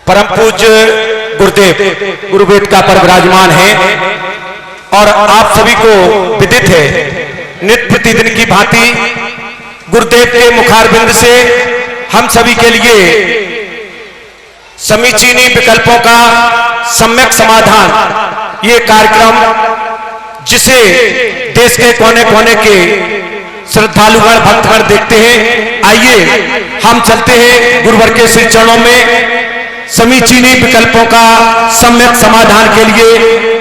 परम पूज्य गुरुदेव गुरुवेदिका पर विराजमान है और आप सभी को विदित है नित्य प्रतिदिन की भांति गुरुदेव के मुखारबिंद से हम सभी के लिए समीचीनी विकल्पों का सम्यक समाधान ये कार्यक्रम जिसे देश के कोने कोने के श्रद्धालुगण भक्तगण देखते हैं। आइए हम चलते हैं गुरुवर के श्री चरणों में समीचीनी विकल्पों का सम्यक समाधान के लिए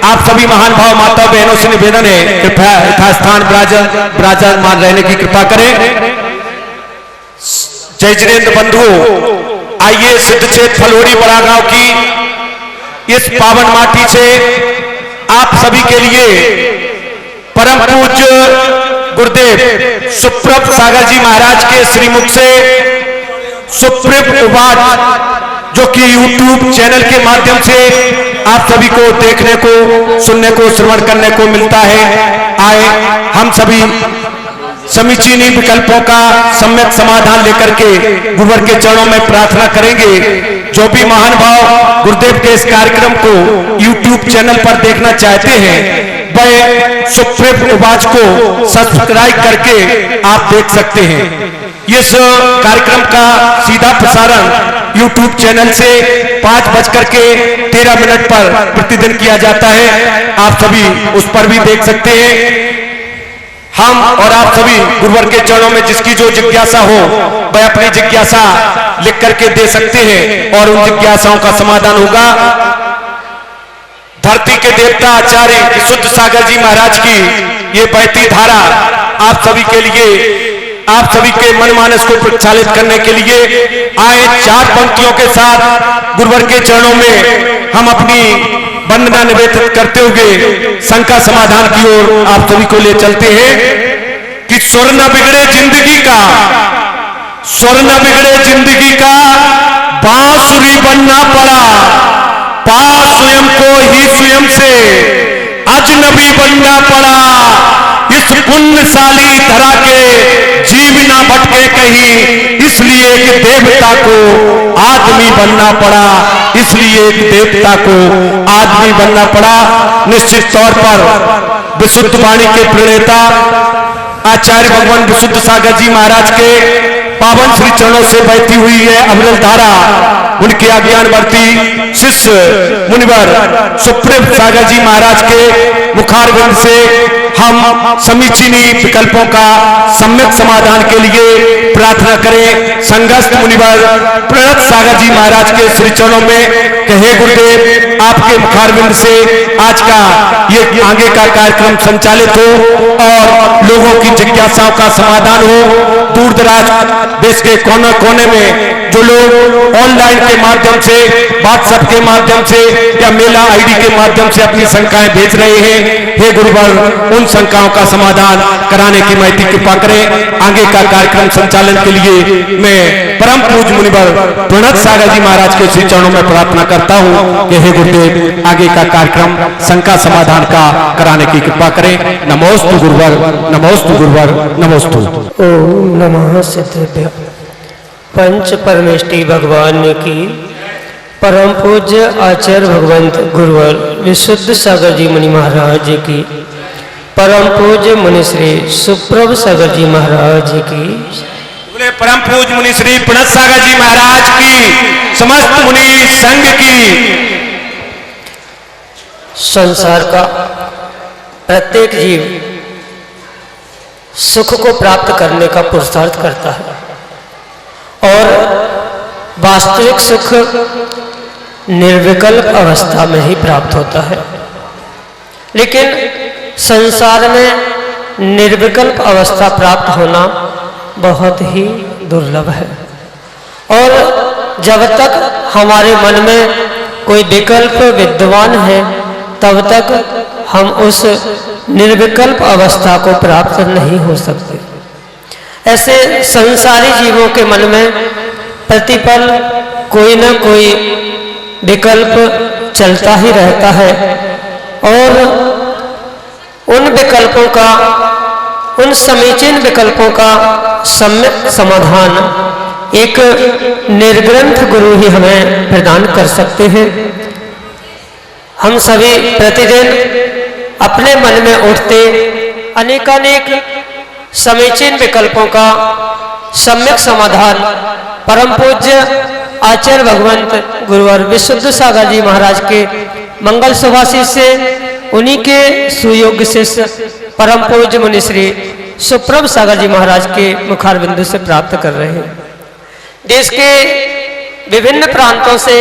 आप सभी महान भाव माता बहनों से निवेदन है कृपया यथास्थान विराजमान रहने की कृपा करें। जय जिनेन्द्र बंधु, आइए सिद्धक्षेत्र फलोरी बड़ा गांव की इस पावन माटी से आप सभी के लिए परम पूज्य गुरुदेव सुप्रभ सागर जी महाराज के श्रीमुख से सुप्रभ उवाच जो कि YouTube चैनल के माध्यम से आप सभी को देखने को सुनने को श्रवण करने को मिलता है। आए हम सभी समीचीनी विकल्पों का सम्यक समाधान लेकर के गुरुवर के चरणों में प्रार्थना करेंगे। जो भी महान भाव गुरुदेव के इस कार्यक्रम को YouTube चैनल पर देखना चाहते हैं वह सुप्रभ उवाच को सब्सक्राइब करके आप देख सकते हैं। इस कार्यक्रम का सीधा प्रसारण YouTube चैनल से 5:13 पर प्रतिदिन किया जाता है। आप सभी उस पर भी देख सकते हैं। हम और आप सभी गुरुवर के चरणों में जिसकी जो जिज्ञासा हो वह अपनी जिज्ञासा लिख करके दे सकते हैं और उन जिज्ञासाओं का समाधान होगा। धरती के देवता आचार्य विशुद्ध सागर जी महाराज की ये बहती धारा आप सभी के लिए आप सभी के मनमानस को प्रचालित करने के लिए आए 4 पंक्तियों के साथ गुरुवर के चरणों में हम अपनी वंदना निवेदित करते हुए शंका समाधान की ओर आप सभी को ले चलते हैं कि स्वर न बिगड़े जिंदगी का, स्वर न बिगड़े जिंदगी का बांसुरी बनना पड़ा, पास स्वयं को ही स्वयं से अजनबी बनना पड़ा। इस पुण्यशाली धरा के जीव ना भटके कहीं, इसलिए एक देवता को आदमी बनना पड़ा, इसलिए एक देवता को आदमी बनना पड़ा। निश्चित तौर पर विशुद्ध वाणी के प्रणेता आचार्य भगवान विशुद्ध सागर जी महाराज के पावन श्री चरणों से बहती हुई है अमृत धारा उनके अज्ञानवर्ती शिष्य मुनिवर सुप्रभ सागर जी महाराज के मुखारबिंद से हम समीचीनी विकल्पों का सम्यक समाधान के लिए प्रार्थना करें। संगस्थ मुनिवर प्रणत सागर जी महाराज के श्री चरणों में कहे गुरुदेव आपके मुखारबिंद से आज का ये आगे का कार्यक्रम संचालित हो और लोगों की जिज्ञासाओं का समाधान हो। दूर दराज देश के कोने कोने में जो लोग ऑनलाइन के माध्यम से, व्हाट्सएप के माध्यम से या मेला आईडी के माध्यम से अपनी शंकाएं भेज रहे हैं, हे गुरुवर उन शंकाओं का समाधान कराने की महती कृपा करें। आगे का कार्यक्रम संचालन के लिए मैं परम पूज्य मुनिवर प्रणत सागर जी महाराज के श्री चरणों में प्रार्थना करता हूं कि हे गुरुदेव आगे का कार्यक्रम शंका समाधान का कराने की कृपा करें। नमोस्तु गुरुवर, नमोस्तु गुरुवर, नमोस्तु। ओम नमः सिद्धेभ्य। पंच परमेष्टि भगवान की परम पूज्य आचार्य भगवंत गुरुवर विशुद्ध सागर जी मुनि महाराज की, परम पूज्य मुनि श्री सुप्रभ सागर जी महाराज की, परम पूज्य मुनि श्री प्रणत सागर जी महाराज की, समस्त मुनि संघ की। संसार का प्रत्येक जीव सुख को प्राप्त करने का पुरुषार्थ करता है और वास्तविक सुख निर्विकल्प अवस्था में ही प्राप्त होता है। लेकिन संसार में निर्विकल्प अवस्था प्राप्त होना बहुत ही दुर्लभ है और जब तक हमारे मन में कोई विकल्प विद्यमान है तब तक हम उस निर्विकल्प अवस्था को प्राप्त नहीं हो सकते। ऐसे संसारी जीवों के मन में प्रतिपल कोई न कोई विकल्प चलता ही रहता है और उन विकल्पों का, उन समीचीन विकल्पों का सम्यक समाधान एक निर्ग्रंथ गुरु ही हमें प्रदान कर सकते हैं। हम सभी प्रतिदिन अपने मन में उठते अनेकानेक समीचीन विकल्पों का सम्यक समाधान परम पूज्य आचार्य भगवंत गुरुवर विशुद्ध सागर जी महाराज के मंगल सुभाषित से उन्हीं के सुयोग्य शिष्य परम पूज्य मुनि श्री सुप्रभ सागर जी महाराज के मुखार बिंदु से प्राप्त कर रहे हैं। देश के विभिन्न प्रांतों से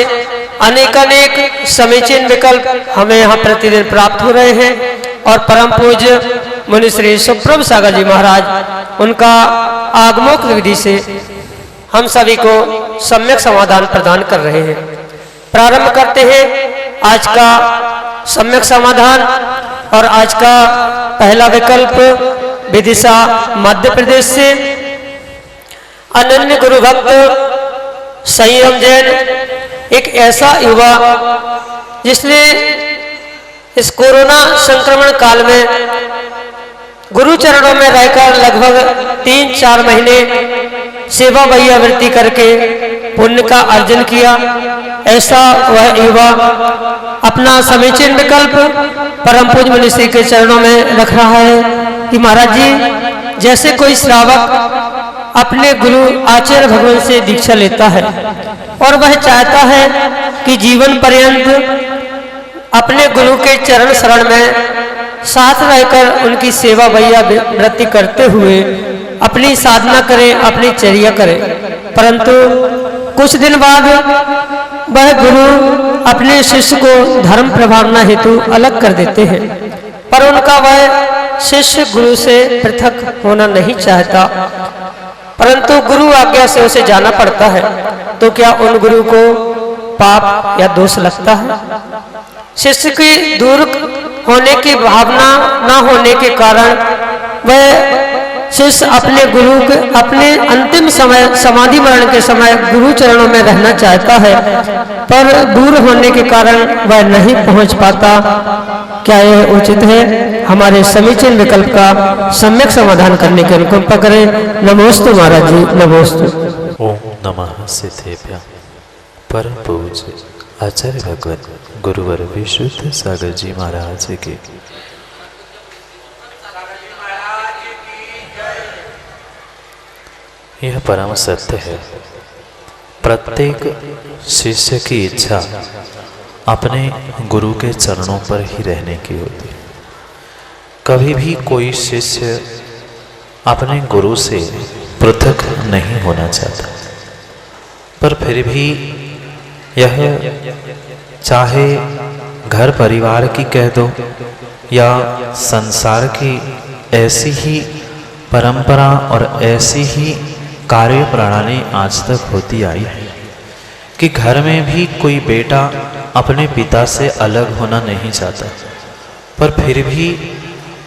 अनेकानेक समीचीन विकल्प हमें यहाँ प्रतिदिन प्राप्त हो रहे हैं और परम पूज्य मुनि श्री सुप्रभ सागर जी महाराज उनका आगमोक्त विधि से हम सभी को सम्यक समाधान प्रदान कर रहे हैं। प्रारंभ करते हैं आज का सम्यक समाधान और आज का पहला विकल्प विदिशा मध्य प्रदेश से अनन्य गुरु भक्त संयम जैन, एक ऐसा युवा जिसने इस कोरोना संक्रमण काल में गुरु चरणों में रहकर लगभग 3-4 महीने सेवा वैयावृत्ति करके पुण्य का अर्जन किया। ऐसा वह युवा अपना समीचीन विकल्प परम पूज्य मुनि श्री के चरणों में रख रहा है कि महाराज जी, जैसे कोई श्रावक अपने गुरु आचार्य भगवान से दीक्षा लेता है और वह चाहता है कि जीवन पर्यंत अपने गुरु के चरण शरण में साथ रहकर उनकी सेवा वैयावृत्ति करते हुए अपनी साधना करें, अपनी चर्या करें, परंतु कुछ दिन बाद वह गुरु अपने शिष्य को धर्म प्रभावना हेतु अलग कर देते हैं, पर उनका वह शिष्य गुरु से पृथक होना नहीं चाहता, परंतु गुरु आज्ञा से उसे जाना पड़ता है। तो क्या उन गुरु को पाप या दोष लगता है? शिष्य की दूर होने की भावना न होने के कारण वह शिष्य अपने गुरु के अपने अंतिम समय समाधि मरण के समय गुरु चरणों में रहना चाहता है, पर दूर होने के कारण वह नहीं पहुंच पाता। क्या यह उचित है? हमारे समीचीन विकल्प का सम्यक समाधान करने की अनुकंपा करें। नमोस्तु महाराज जी, नमोस्तु। ओम नमः सिद्धेभ्यः। परम पूज्य आचार्य भगवत गुरुवर विशुद्ध सागर जी महाराज के यह परम सत्य है। प्रत्येक शिष्य की इच्छा अपने गुरु के चरणों पर ही रहने की होती है। कभी भी कोई शिष्य अपने गुरु से पृथक नहीं होना चाहता, पर फिर भी यह चाहे घर परिवार की कह दो या संसार की ऐसी ही परंपरा और ऐसी ही कार्य प्रणाली आज तक होती आई है कि घर में भी कोई बेटा अपने पिता से अलग होना नहीं चाहता, पर फिर भी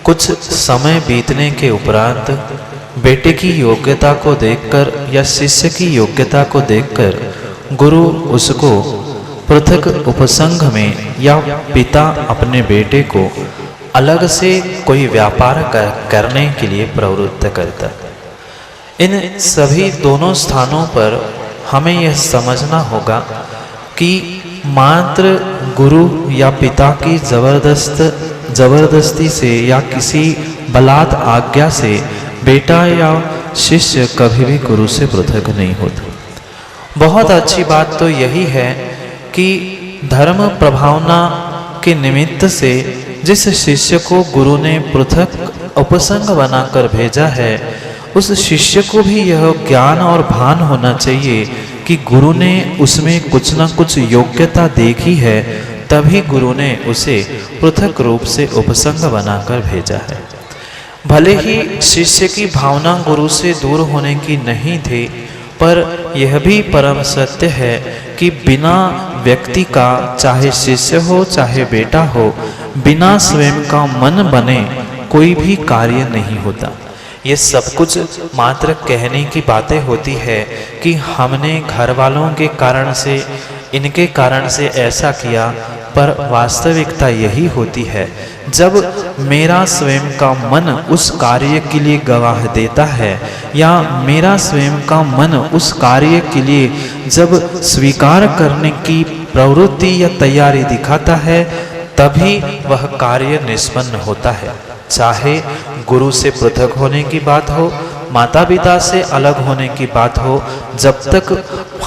कुछ समय बीतने के उपरांत बेटे की योग्यता को देखकर या शिष्य की योग्यता को देखकर गुरु उसको पृथक उपसंघ में या पिता अपने बेटे को अलग से कोई व्यापार करने के लिए प्रवृत्त करता है। इन सभी दोनों स्थानों पर हमें यह समझना होगा कि मात्र गुरु या पिता की जबरदस्ती से या किसी बलात् आज्ञा से बेटा या शिष्य कभी भी गुरु से पृथक नहीं होता। बहुत अच्छी बात तो यही है कि धर्म प्रभावना के निमित्त से जिस शिष्य को गुरु ने पृथक उपसंग बनाकर भेजा है, उस शिष्य को भी यह ज्ञान और भान होना चाहिए कि गुरु ने उसमें कुछ न कुछ योग्यता देखी है, तभी गुरु ने उसे पृथक रूप से उपसंग बनाकर भेजा है। भले ही शिष्य की भावना गुरु से दूर होने की नहीं थी, पर यह भी परम सत्य है कि बिना व्यक्ति का, चाहे शिष्य हो चाहे बेटा हो, बिना स्वयं का मन बने कोई भी कार्य नहीं होता। ये सब कुछ मात्र कहने की बातें होती है कि हमने घर वालों के कारण से इनके कारण से ऐसा किया, पर वास्तविकता यही होती है, जब मेरा स्वयं का मन उस कार्य के लिए गवाह देता है या मेरा स्वयं का मन उस कार्य के लिए जब स्वीकार करने की प्रवृत्ति या तैयारी दिखाता है, तभी वह कार्य निष्पन्न होता है। चाहे गुरु से पृथक होने की बात हो, माता पिता से अलग होने की बात हो, जब तक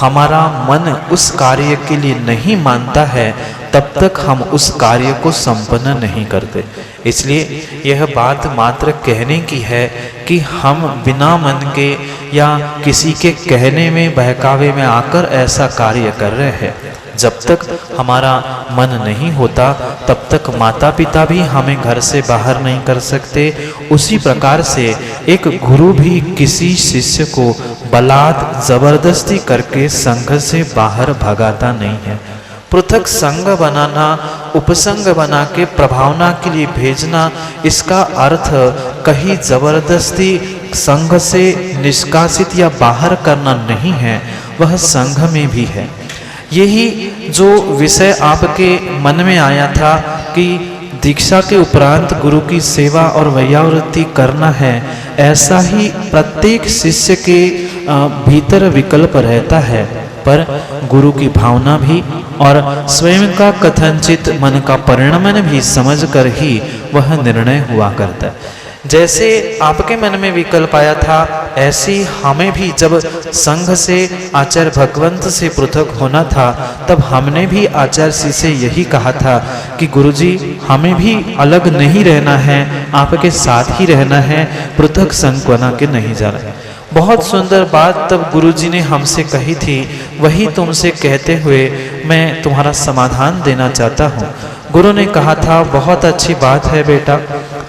हमारा मन उस कार्य के लिए नहीं मानता है, तब तक हम उस कार्य को संपन्न नहीं करते। इसलिए यह बात मात्र कहने की है कि हम बिना मन के या किसी के कहने में बहकावे में आकर ऐसा कार्य कर रहे हैं। जब तक हमारा मन नहीं होता, तब तक माता पिता भी हमें घर से बाहर नहीं कर सकते। उसी प्रकार से एक गुरु भी किसी शिष्य को बलात् जबरदस्ती करके संघ से बाहर भगाता नहीं है। पृथक संघ बनाना, उपसंग बना के प्रभावना के लिए भेजना, इसका अर्थ कहीं जबरदस्ती संघ से निष्कासित या बाहर करना नहीं है, वह संघ में भी है। यही जो विषय आपके मन में आया था कि दीक्षा के उपरांत गुरु की सेवा और वैयावृत्ति करना है, ऐसा ही प्रत्येक शिष्य के भीतर विकल्प रहता है, पर गुरु की भावना भी और स्वयं का कथनचित मन का परिणमन भी समझकर ही वह निर्णय हुआ करता है। जैसे आपके मन में विकल्प आया था, ऐसी हमें भी जब संघ से आचार्य भगवंत से पृथक होना था, तब हमने भी आचार्य जी से यही कहा था कि गुरुजी हमें भी अलग नहीं रहना है, आपके साथ ही रहना है, पृथक संघ बना के नहीं जाना है। बहुत सुंदर बात तब गुरुजी ने हमसे कही थी, वही तुमसे कहते हुए मैं तुम्हारा समाधान देना चाहता हूँ। गुरु ने कहा था, बहुत अच्छी बात है बेटा,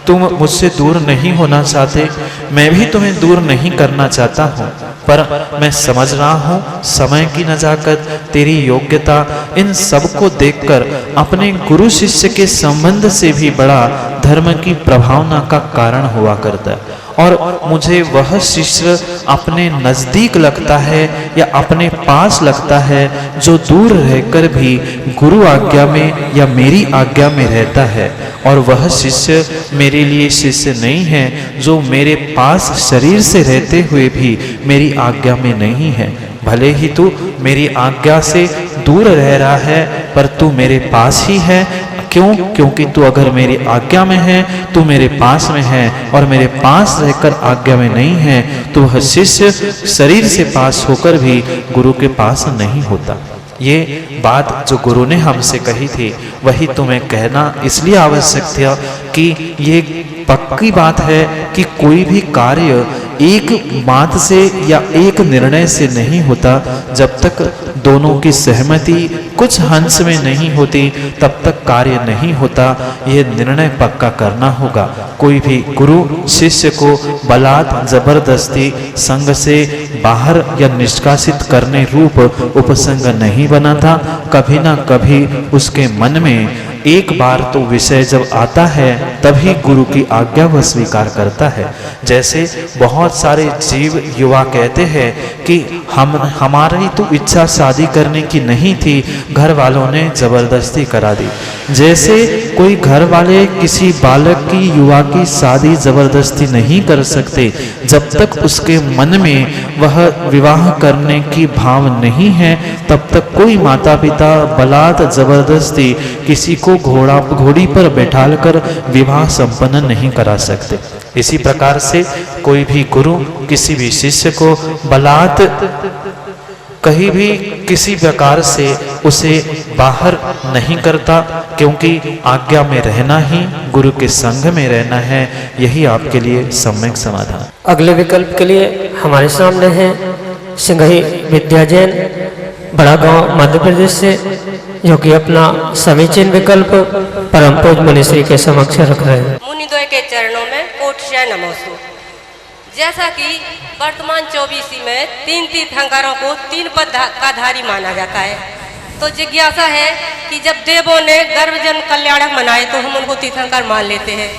तुम मुझसे दूर नहीं होना चाहते, मैं भी तुम्हें दूर नहीं करना चाहता हूँ, पर मैं समझ रहा हूँ समय की नजाकत, तेरी योग्यता, इन सब को देखकर अपने गुरु शिष्य के संबंध से भी बड़ा धर्म की प्रभावना का कारण हुआ करता है। और मुझे वह शिष्य अपने नजदीक लगता है या अपने पास लगता है जो दूर रहकर भी गुरु आज्ञा में या मेरी आज्ञा में रहता है, और वह शिष्य मेरे लिए शिष्य नहीं है जो मेरे पास शरीर से रहते हुए भी मेरी आज्ञा में नहीं है। भले ही तू मेरी आज्ञा से दूर रह रहा है, पर तू मेरे पास ही है। क्यों? क्योंकि तू अगर मेरी आज्ञा में है, तू मेरे पास में है, और मेरे पास रहकर आज्ञा में नहीं है, तो वह शिष्य शरीर से पास होकर भी गुरु के पास नहीं होता। ये बात जो गुरु ने हमसे कही थी, वही तुम्हें कहना इसलिए आवश्यक था कि ये पक्की बात है कि कोई भी कार्य एक बात से या एक निर्णय से नहीं होता। जब तक दोनों की सहमति कुछ हंस में नहीं होती, तब तक कार्य नहीं होता। यह निर्णय पक्का करना होगा। कोई भी गुरु शिष्य को बलात् जबरदस्ती संघ से बाहर या निष्कासित करने रूप उपसंग नहीं बनाता। कभी ना कभी उसके मन में एक बार तो विषय जब आता है, तभी गुरु की आज्ञा वह स्वीकार करता है। जैसे बहुत सारे जीव युवा कहते हैं कि हमारी तो इच्छा शादी करने की नहीं थी, घर वालों ने जबरदस्ती करा दी। जैसे कोई घर वाले किसी बालक की युवा की शादी जबरदस्ती नहीं कर सकते, जब तक उसके मन में वह विवाह करने की भाव नहीं है, तब तक कोई माता पिता बलात् जबरदस्ती किसी को घोड़ी पर बैठालकर विवाह संपन्न नहीं करा सकते। इसी प्रकार से कोई भी गुरु किसी भी शिष्य को बलात् कहीं भी किसी प्रकार से उसे बाहर नहीं करता, क्योंकि आज्ञा में रहना ही गुरु के संग में रहना है। यही आपके लिए सम्यक समाधान। अगले विकल्प के लिए हमारे सामने है सिंघई विद्या जैन, बड़ा गांव मध्य प्रदेश से, जो कि अपना समीचीन विकल्प परम पूज मुनिश्री के समक्ष रख रहे हैं। मुनिद्वय के चरणों में कोटि नमोस्तु। जैसा कि वर्तमान 24वीं में 3 तीर्थंकरों को 3 पद का धारी माना जाता है, तो जिज्ञासा है कि जब देवों ने गर्भजन्म कल्याणक मनाए तो हम उनको तीर्थंकर मान लेते हैं,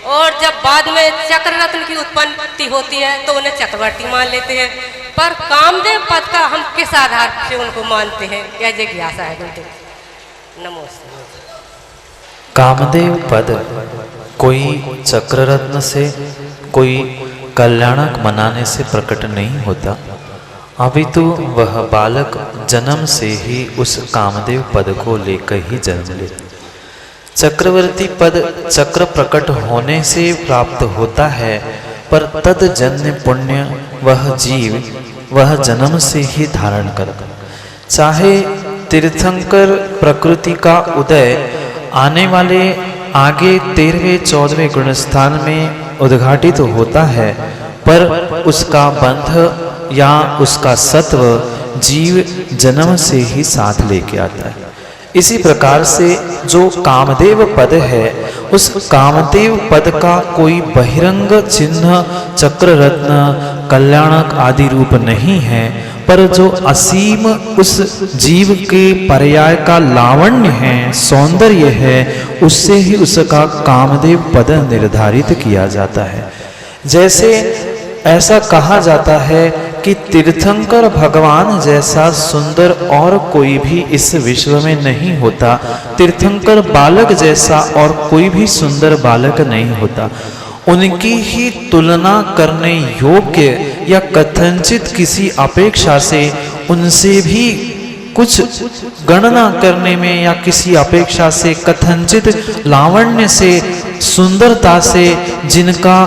और जब बाद में चक्ररत्न की उत्पत्ति होती है तो उन्हें चक्रवर्ती मान लेते हैं। पर कामदेव पद का हम किस आधार से उनको मानते हैं, यह जिज्ञासा है गुरुदेव। नमस्ते। कामदेव पद कोई चक्ररत्न से, कोई कल्याणक मनाने से प्रकट नहीं होता, अभी तो वह बालक जन्म से ही उस कामदेव पद को लेकर ही जन्म ले। चक्रवर्ती पद चक्र प्रकट होने से प्राप्त होता है, पर तदजन्य पुण्य वह जीव वह जन्म से ही धारण कर, चाहे तीर्थंकर प्रकृति का उदय आने वाले आगे 13वें 14वें गुणस्थान में उद्घाटित होता है, पर उसका बंध या उसका सत्व जीव जन्म से ही साथ लेके आता है। इसी प्रकार से जो कामदेव पद है, उस कामदेव पद का कोई बहिरंग चिन्ह चक्ररत्न कल्याणक आदि रूप नहीं है, पर जो असीम उस जीव के पर्याय का लावण्य है, सौंदर्य है, उससे ही उसका कामदेव पद निर्धारित किया जाता है। जैसे ऐसा कहा जाता है कि तीर्थंकर भगवान जैसा सुंदर और कोई भी इस विश्व में नहीं होता, तीर्थंकर बालक जैसा और कोई भी सुंदर बालक नहीं होता। उनकी ही तुलना करने योग्य या कथनचित किसी अपेक्षा से उनसे भी कुछ गणना करने में या किसी अपेक्षा से कथनचित लावण्य से, सुंदरता से, जिनका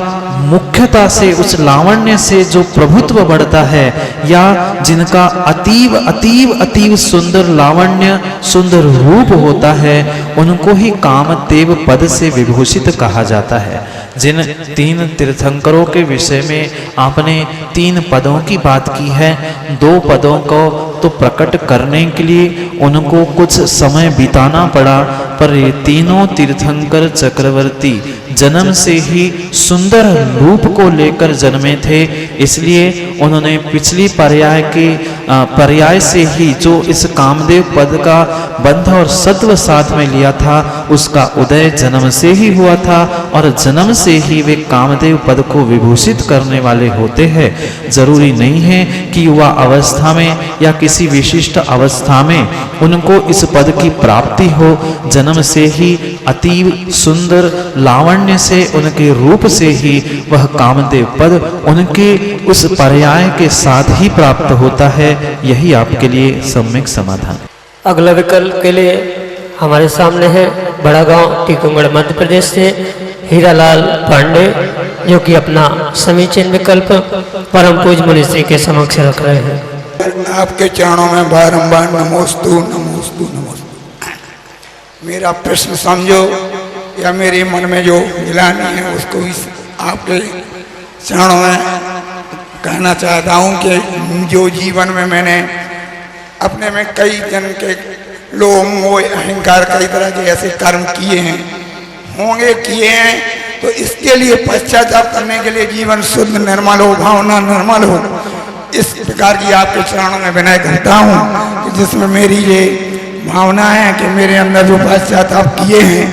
मुख्यता से उस लावण्य से जो प्रभुत्व बढ़ता है, या जिनका अतीव अतीव अतीव सुंदर लावण्य सुंदर रूप होता है, उनको ही कामदेव पद से विभूषित कहा जाता है। जिन 3 तीर्थंकरों के विषय में आपने 3 पदों की बात की है, 2 पदों को तो प्रकट करने के लिए उनको कुछ समय बिताना पड़ा, पर ये तीनों तीर्थंकर चक्रवर्ती जन्म से ही सुंदर रूप को लेकर जन्मे थे, इसलिए उन्होंने पिछली पर्याय से ही जो इस कामदेव पद का बंध और सत्व साथ में लिया था, उसका उदय जन्म से ही हुआ था, और जन्म से ही वे कामदेव पद को विभूषित करने वाले होते हैं। जरूरी नहीं है कि युवा अवस्था में या किसी विशिष्ट अवस्था में उनको इस पद की प्राप्ति हो, जन्म से ही अतीव सुंदर लावण्य से, उनके रूप से ही वह कामदेव पद उनके उस पर्याय के साथ ही प्राप्त होता है। यही आपके लिए सम्यक समाधान। अगला विकल्प के लिए हमारे सामने है बड़ा गांव टीकमगढ़ मध्य प्रदेश से हीरालाल पांडे, जो कि अपना समीचीन विकल्प परम पूज्य मुनिश्री के समक्ष रख रहे हैं। आपके चरणों में बारंबार नमोस्तु नमोस्तु नमोस्तु। मेरा प्रश्न समझो या मेरे मन में जो गिलानी है उसको इस आपके चरणों में कहना चाहता हूँ कि जो जीवन में मैंने अपने में कई जन्म के लोभ मोह अहंकार कई तरह के ऐसे कर्म किए हैं, होंगे किए हैं, तो इसके लिए पश्चाताप करने के लिए जीवन शुद्ध निर्मल हो, भावना निर्मल हो, इस प्रकार की आपके चरणों में विनय करता हूँ, जिसमें मेरी ये भावना है कि मेरे अंदर जो पश्चाताप किए हैं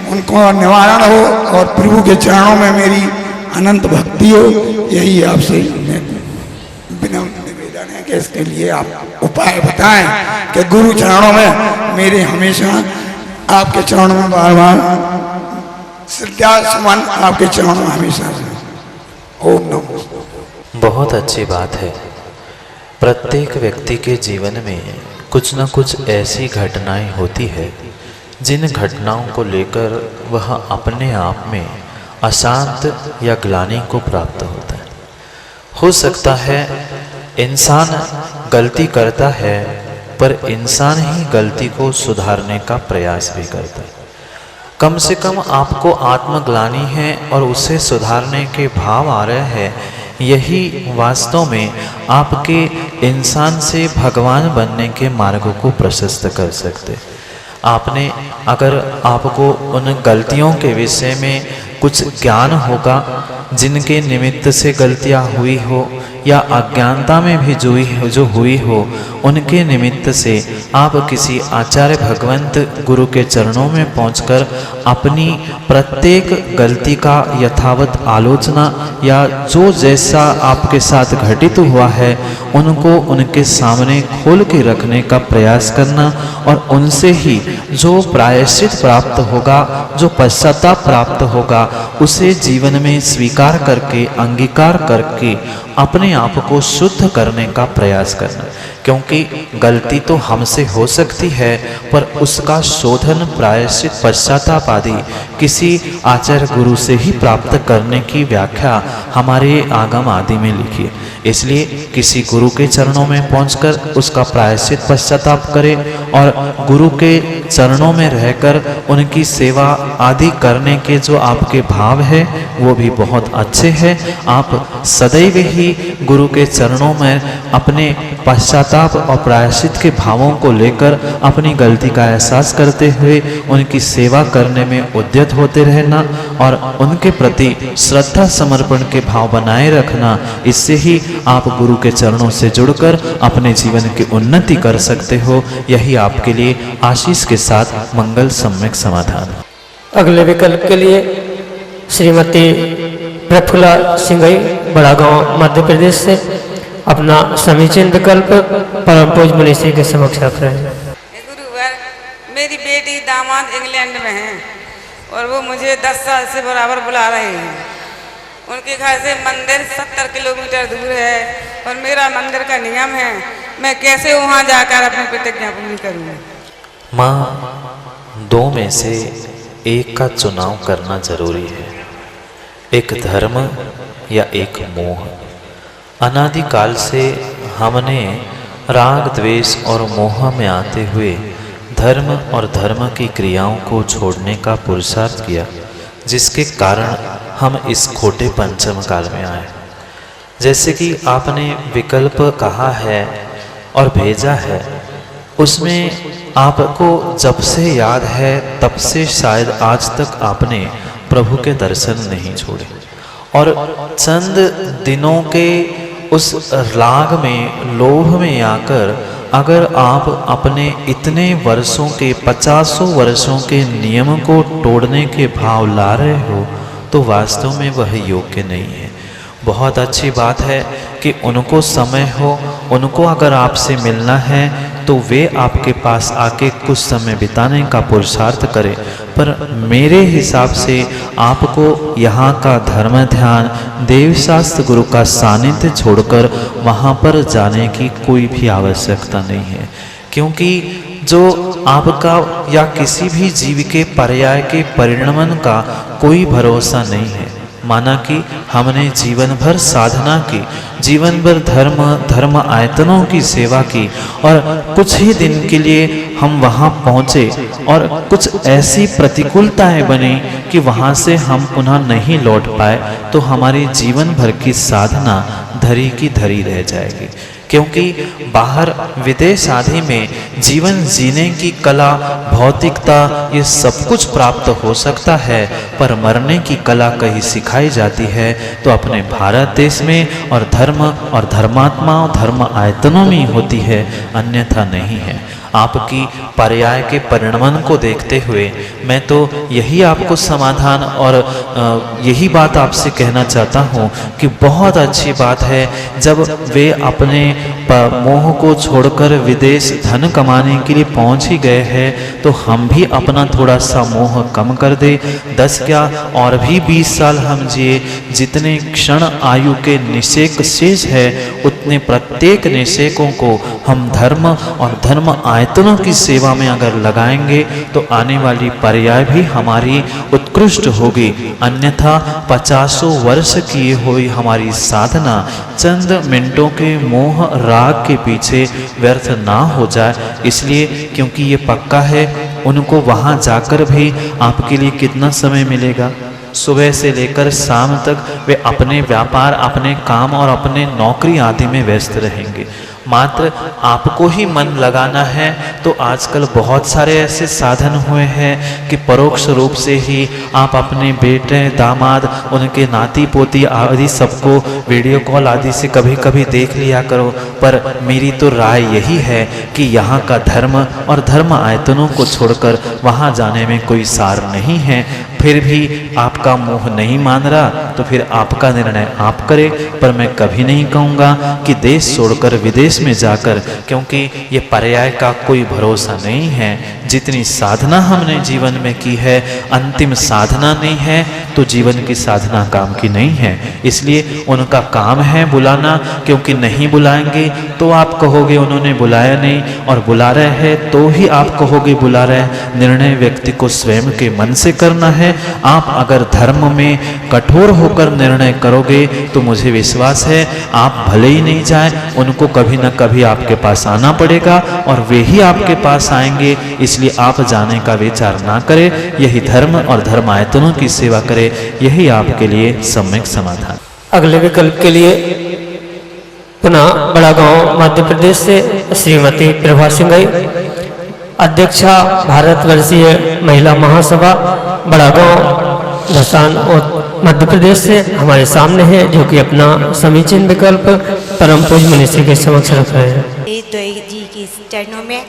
उनको निवारण हो और प्रभु के चरणों में मेरी अनंत भक्ति हो। यही आपसे निवेदन है कि इसके लिए आप उपाय बताएं कि गुरु चरणों में मेरे हमेशा आपके चरणों में बार बार श्रद्धा सुमन आपके चरणों में हमेशा। ओम नमो। बहुत अच्छी बात है। प्रत्येक व्यक्ति के जीवन में कुछ न कुछ ऐसी घटनाएं होती है जिन घटनाओं को लेकर वह अपने आप में अशांत या ग्लानि को प्राप्त होता है। हो सकता है इंसान गलती करता है, पर इंसान ही गलती को सुधारने का प्रयास भी करता है। कम से कम आपको आत्मग्लानि है और उसे सुधारने के भाव आ रहे हैं, यही वास्तव में आपके इंसान से भगवान बनने के मार्ग को प्रशस्त कर सकते। आपने अगर आपको उन गलतियों के विषय में कुछ ज्ञान होगा जिनके निमित्त से गलतियां हुई हो, या अज्ञानता में भी जो हुई हो, उनके निमित्त से आप किसी आचार्य भगवंत गुरु के चरणों में पहुंचकर अपनी प्रत्येक गलती का यथावत आलोचना या जो जैसा आपके साथ घटित हुआ है उनको उनके सामने खोल के रखने का प्रयास करना और उनसे ही जो प्रायश्चित प्राप्त होगा, जो पश्चाताप प्राप्त होगा, उसे जीवन में स्वीकार करके, अंगीकार करके अपने आप को शुद्ध करने का प्रयास करना। क्योंकि गलती तो हमसे हो सकती है, पर उसका शोधन, प्रायश्चित, पश्चाताप आदि किसी आचार्य गुरु से ही प्राप्त करने की व्याख्या हमारे आगम आदि में लिखी है। इसलिए किसी गुरु के चरणों में पहुंचकर उसका प्रायश्चित पश्चाताप करें और गुरु के चरणों में रहकर उनकी सेवा आदि करने के जो आपके भाव है वो भी बहुत अच्छे हैं। आप सदैव ही गुरु के चरणों में अपने पश्चाताप और प्रायश्चित के भावों को लेकर अपनी गलती का एहसास करते हुए उनकी सेवा करने में उद्यत होते रहना और उनके प्रति श्रद्धा समर्पण के भाव बनाए रखना। इससे ही आप गुरु के चरणों से जुड़कर अपने जीवन की उन्नति कर सकते हो। यही आपके लिए आशीष के साथ मंगल सम्यक समाधान। अगले विकल्प के लिए श्रीमती प्रफुल्ला सिंघई, बड़ा गांव, मध्य प्रदेश से अपना समीचीन विकल्प परम पूज्य मुनि श्री के समक्ष रख रहे हैं। गुरुवर, मेरी बेटी दामाद इंग्लैंड में हैं और वो मुझे 10 साल से बराबर बुला रहे हैं। उनके घर से मंदिर 70 किलोमीटर दूर है और मेरा मंदिर का नियम है, मैं कैसे वहाँ जाकर अपनी प्रतिज्ञा पूरी करूँगा? माँ, दो में से एक का चुनाव करना जरूरी है, एक धर्म या एक मोह। अनादिकाल से हमने राग, द्वेष और मोह में आते हुए धर्म और धर्म की क्रियाओं को छोड़ने का पुरुषार्थ किया, जिसके कारण हम इस खोटे पंचम काल में आए। जैसे कि आपने विकल्प कहा है और भेजा है, उसमें आपको जब से याद है तब से शायद आज तक आपने प्रभु के दर्शन नहीं छोड़े और चंद दिनों के उस राग में, लोभ में आकर अगर आप अपने इतने वर्षों के, 50 वर्षों के नियम को तोड़ने के भाव ला रहे हो तो वास्तव में वह योग्य नहीं है। बहुत अच्छी बात है कि उनको समय हो, उनको अगर आपसे मिलना है तो वे आपके पास आके कुछ समय बिताने का पुरुषार्थ करें, पर मेरे हिसाब से आपको यहाँ का धर्म ध्यान, देवशास्त्र गुरु का सानिध्य छोड़कर वहाँ पर जाने की कोई भी आवश्यकता नहीं है। क्योंकि जो आपका या किसी भी जीव के पर्याय के परिणमन का कोई भरोसा नहीं है। माना कि हमने जीवन भर साधना की, जीवन भर धर्म आयतनों की सेवा की और कुछ ही दिन के लिए हम वहाँ पहुँचे और कुछ ऐसी प्रतिकूलताएं बनी कि वहाँ से हम पुनः नहीं लौट पाए, तो हमारी जीवन भर की साधना धरी की धरी रह जाएगी। क्योंकि बाहर विदेश आदि में जीवन जीने की कला, भौतिकता, ये सब कुछ प्राप्त हो सकता है, पर मरने की कला कहीं सिखाई जाती है तो अपने भारत देश में और धर्म और धर्मात्मा और धर्म आयतनों में होती है, अन्यथा नहीं है। आपकी पर्याय के परिणमन को देखते हुए मैं तो यही आपको समाधान और यही बात आपसे कहना चाहता हूँ कि बहुत अच्छी बात है जब वे अपने मोह को छोड़कर विदेश धन कमाने के लिए पहुँच ही गए हैं, तो हम भी अपना थोड़ा सा मोह कम कर दे। 10 क्या और भी 20 साल हम जिए, जितने क्षण आयु के निषेक शेष है उतने प्रत्येक निषेकों को हम धर्म और धर्म आयतनों की सेवा में अगर लगाएंगे तो आने वाली पर्याय भी हमारी उत्कृष्ट होगी। अन्यथा 50 वर्ष किए हुई हमारी साधना चंद मिनटों के मोह राग के पीछे व्यर्थ ना हो जाए। इसलिए क्योंकि ये पक्का है, उनको वहाँ जाकर भी आपके लिए कितना समय मिलेगा? सुबह से लेकर शाम तक वे अपने व्यापार, अपने काम और अपने नौकरी आदि में व्यस्त रहेंगे। मात्र आपको ही मन लगाना है। तो आजकल बहुत सारे ऐसे साधन हुए हैं कि परोक्ष रूप से ही आप अपने बेटे दामाद उनके नाती पोती आदि सबको वीडियो कॉल आदि से कभी कभी देख लिया करो। पर मेरी तो राय यही है कि यहाँ का धर्म और धर्म आयतनों को छोड़कर वहाँ जाने में कोई सार नहीं है। फिर भी आपका मोह नहीं मान रहा तो फिर आपका निर्णय आप करें, पर मैं कभी नहीं कहूँगा कि देश छोड़कर विदेश में जाकर, क्योंकि ये पर्याय का कोई भरोसा नहीं है। जितनी साधना हमने जीवन में की है, अंतिम साधना नहीं है तो जीवन की साधना काम की नहीं है। इसलिए उनका काम है बुलाना, क्योंकि नहीं बुलाएंगे तो आप कहोगे उन्होंने बुलाया नहीं, और बुला रहे हैं तो ही आप कहोगे बुला रहे। निर्णय व्यक्ति को स्वयं के मन से करना है। आप अगर धर्म में कठोर होकर निर्णय करोगे तो मुझे विश्वास है आप भले ही नहीं जाए, उनको कभी न कभी आपके पास आना पड़ेगा और वे ही आपके पास आएंगे। इसलिए आप जाने का विचार ना करें, यही धर्म और धर्म आयतनों की सेवा करें, यही आपके लिए सम्यक समाधान। अगले विकल्प के लिए पुनः बड़ा गांव मध्य प्रदेश से श्रीमती प्रभा सिंघई, अध्यक्षा भारतवर्षीय महिला महासभा बड़ा गांव धसान और मध्य प्रदेश से हमारे सामने है, जो कि अपना समीचीन विकल्प परम पूज्य मनीषी के समक्ष रख रहे हैं। जी की चरणों में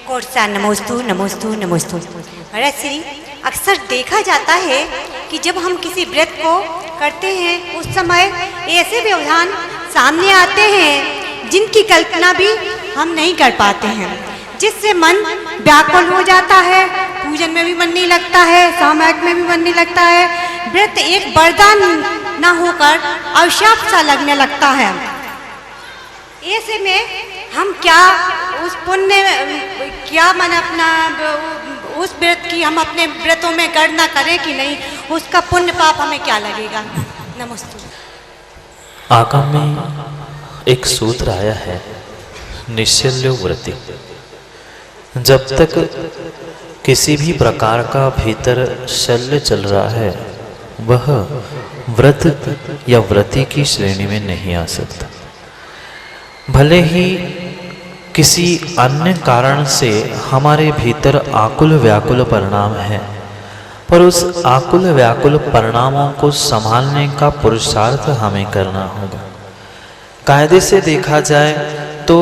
कोटसा नमोस्तु नमोस्तु नमोस्तु। महाराज श्री, अक्सर देखा जाता है कि जब हम किसी व्रत को करते हैं उस समय ऐसे व्यवधान सामने आते हैं जिनकी कल्पना भी हम नहीं कर पाते हैं, जिससे मन व्याकुल हो जाता है, पूजन में भी मन नहीं लगता है, सामायिक में भी मन नहीं लगता है। व्रत एक वरदान न होकर अभिशाप सा लगने लगता है। ऐसे में हम क्या उस पुण्य क्या मन अपना उस व्रत की हम अपने व्रतों में गणना करें कि नहीं, उसका पुण्य पाप हमें क्या लगेगा? नमस्ते। आगम में एक सूत्र आया है, निश्चल्यो व्रति। जब तक किसी भी प्रकार का भीतर शल्य चल रहा है वह व्रत या व्रति की श्रेणी में नहीं आ सकता। भले ही किसी अन्य कारण से हमारे भीतर आकुल व्याकुल परिणाम है, पर उस आकुल व्याकुल परिणामों को संभालने का पुरुषार्थ हमें करना होगा। कायदे से देखा जाए तो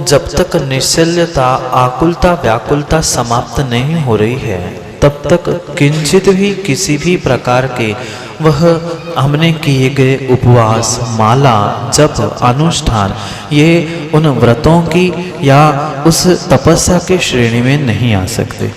जब तक निश्चल्यता आकुलता व्याकुलता समाप्त नहीं हो रही है तब तक किंचित भी किसी भी प्रकार के वह हमने किए गए उपवास माला जप अनुष्ठान ये उन व्रतों की या उस तपस्या के श्रेणी में नहीं आ सकते।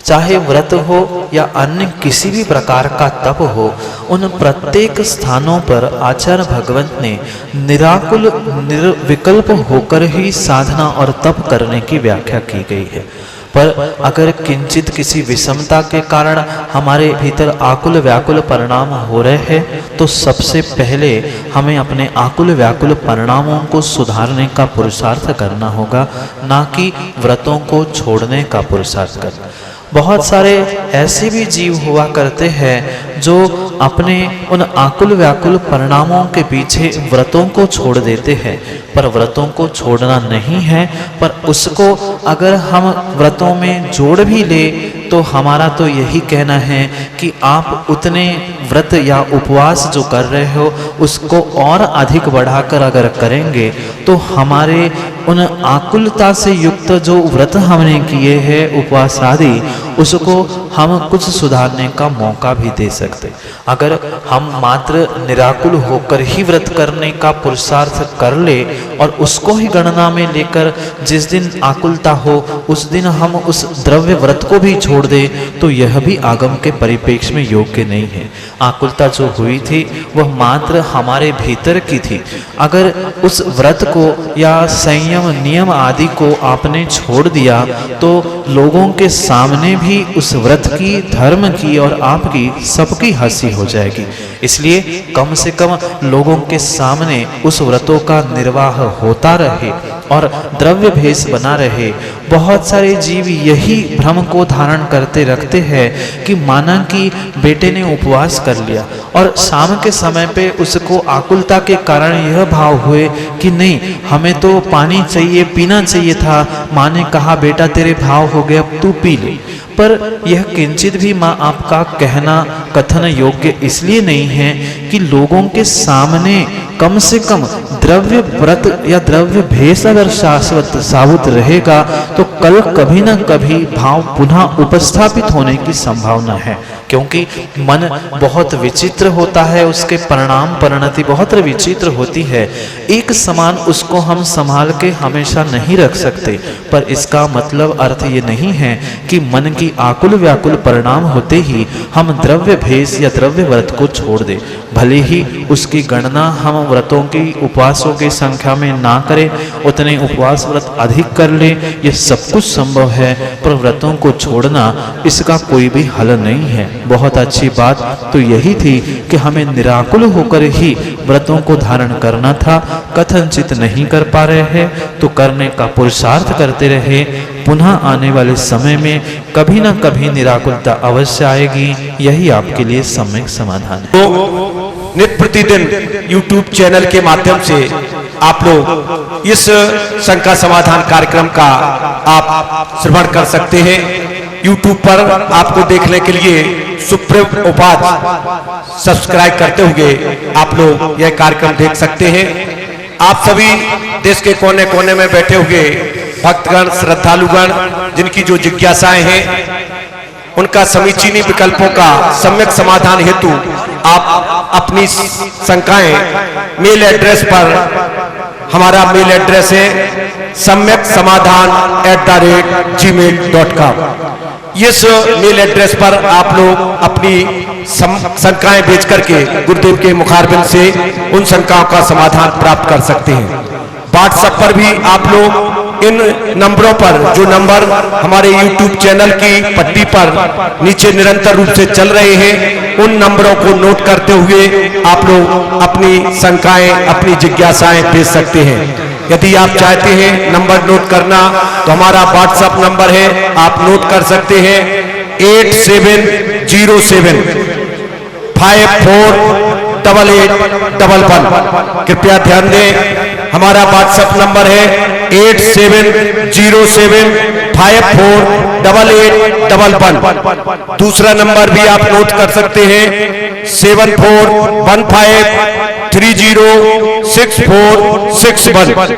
चाहे व्रत हो या अन्य किसी भी प्रकार का तप हो, उन प्रत्येक स्थानों पर आचार्य भगवंत ने निराकुल निर्विकल्प होकर ही साधना और तप करने की व्याख्या की गई है। पर अगर किंचित किसी विषमता के कारण हमारे भीतर आकुल व्याकुल परिणाम हो रहे हैं तो सबसे पहले हमें अपने आकुल व्याकुल परिणामों को सुधारने का पुरुषार्थ करना होगा, ना कि व्रतों को छोड़ने का पुरुषार्थ करना। बहुत सारे ऐसे भी जीव हुआ करते हैं जो अपने उन आकुल व्याकुल परिणामों के पीछे व्रतों को छोड़ देते हैं, पर व्रतों को छोड़ना नहीं है। पर उसको अगर हम व्रतों में जोड़ भी ले तो हमारा तो यही कहना है कि आप उतने व्रत या उपवास जो कर रहे हो उसको और अधिक बढ़ाकर अगर करेंगे तो हमारे उन आकुलता से युक्त जो व्रत हमने किए हैं उपवास आदि उसको हम कुछ सुधारने का मौका भी दे सकते। अगर हम मात्र निराकुल होकर ही व्रत करने का पुरुषार्थ कर ले और उसको ही गणना में लेकर जिस दिन आकुलता हो उस दिन हम उस द्रव्य व्रत को भी छोड़ दे तो यह भी आगम के परिप्रेक्ष्य में योग्य नहीं है। आकुलता जो हुई थी वह मात्र हमारे भीतर की थी। अगर उस व्रत को या संयम नियम आदि को आपने छोड़ दिया तो लोगों के सामने भी उस व्रत की धर्म की और आपकी सबकी हंसी हो जाएगी। इसलिए कम से कम लोगों के सामने उस व्रतों का निर्वाह होता रहे और द्रव्य भेष बना रहे, बहुत सारे जीव यही भ्रम को धारण करते रखते हैं कि माना कि बेटे ने उपवास कर लिया और शाम के समय पे उसको आकुलता के कारण यह भाव हुए कि नहीं, हमें तो पानी चाहिए, पीना चाहिए था, माँ ने कहा बेटा तेरे भाव हो गए, अब तू पी ले। पर यह किंचित भी माँ आपका कहना कथन योग्य इसलिए नहीं है कि लोगों के सामने कम से कम द्रव्य व्रत या द्रव्य भेष अगर शाश्वत साबुत रहेगा तो कल कभी ना कभी भाव पुनः उपस्थापित होने की संभावना है, क्योंकि मन बहुत विचित्र होता है, उसके परिणाम परिणति बहुत विचित्र होती है। एक समान उसको हम संभाल के हमेशा नहीं रख सकते, पर इसका मतलब अर्थ ये नहीं है कि मन की आकुल व्याकुल परिणाम होते ही हम द्रव्य भेष या द्रव्य व्रत को छोड़ दे। भले ही उसकी गणना हम व्रतों की उपवासों की संख्या में ना करें, उतने उपवास व्रत अधिक कर ले, ये सब कुछ संभव है, पर व्रतों को छोड़ना इसका कोई भी हल नहीं है। बहुत अच्छी बात तो यही थी कि हमें निराकुल होकर ही व्रतों को धारण करना था। कथनचित नहीं कर पा रहे हैं तो करने का पुरुषार्थ करते रहे, पुनः आने वाले समय में कभी ना कभी निराकुलता अवश्य आएगी, यही आपके लिए सम्यक समाधान है। तो नित्य प्रतिदिन YouTube चैनल के माध्यम से आप लोग इस शंका समाधान कार्यक्रम का आप श्रवण कर सकते हैं। YouTube पर आपको देखने के लिए सुप्रभ उपाध्याय सब्सक्राइब करते हुए आप लोग यह कार्यक्रम देख सकते हैं। आप सभी देश के कोने कोने में बैठे हुए भक्तगण, श्रद्धालुगण, जिनकी जो जिज्ञासाएं हैं उनका समीचीनी विकल्पों का सम्यक समाधान हेतु आप अपनी शंकाएं मेल एड्रेस पर, हमारा मेल एड्रेस है सम्यक समाधान @gmail.com। इस मेल एड्रेस पर आप लोग अपनी शंकाएं भेज करके गुरुदेव के मुखारबिंद से उन शंकाओं का समाधान प्राप्त कर सकते हैं। व्हाट्सएप पर भी आप लोग इन नंबरों पर, जो नंबर हमारे YouTube चैनल की पट्टी पर नीचे निरंतर रूप से चल रहे हैं, उन नंबरों को नोट करते हुए आप लोग अपनी शंकाएं, अपनी जिज्ञासाएं भेज सकते हैं। यदि आप चाहते हैं नंबर नोट करना तो हमारा व्हाट्सएप नंबर है, आप नोट कर सकते हैं 8707 548811। कृपया ध्यान दें, हमारा व्हाट्सएप नंबर है 8707 548811। दूसरा नंबर भी आप नोट कर सकते हैं 7415306461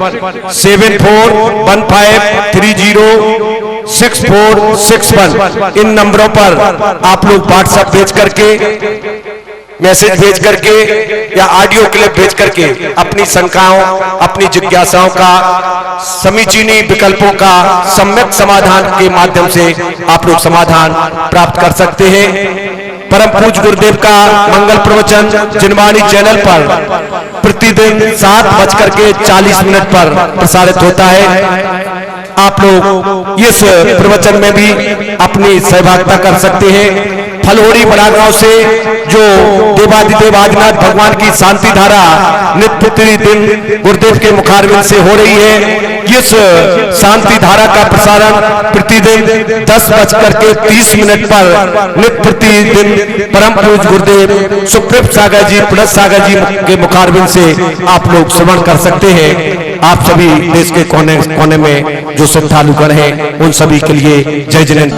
7415306461। इन नंबरों पर आप लोग व्हाट्सएप भेज करके, मैसेज भेज करके या ऑडियो क्लिप भेज करके अपनी शंकाओं, अपनी जिज्ञासाओं का समीचीनी विकल्पों का सम्यक समाधान के माध्यम से आप लोग समाधान प्राप्त कर सकते हैं। परम पूज्य गुरुदेव का मंगल प्रवचन जिनवाणी चैनल पर प्रतिदिन 7:40 पर प्रसारित होता है। आप लोग इस प्रवचन में भी अपनी सहभागिता कर सकते हैं। फलहोरी बड़ागांव से जो देवादिदेव आदिनाथ भगवान की शांति धारा नित्य प्रतिदिन गुरुदेव के मुखारबिंद से हो रही है। इस शांति धारा का प्रसारण प्रतिदिन 10:30 पर नित्य प्रतिदिन परम पूज्य गुरुदेव सुप्रभ सागर जी, प्रणत सागर जी के मुखारबिंद से आप लोग श्रवण कर सकते हैं। आप सभी देश के कोने कोने में जो श्रद्धालुगण हैं उन सभी के लिए जय जिनेंद्र।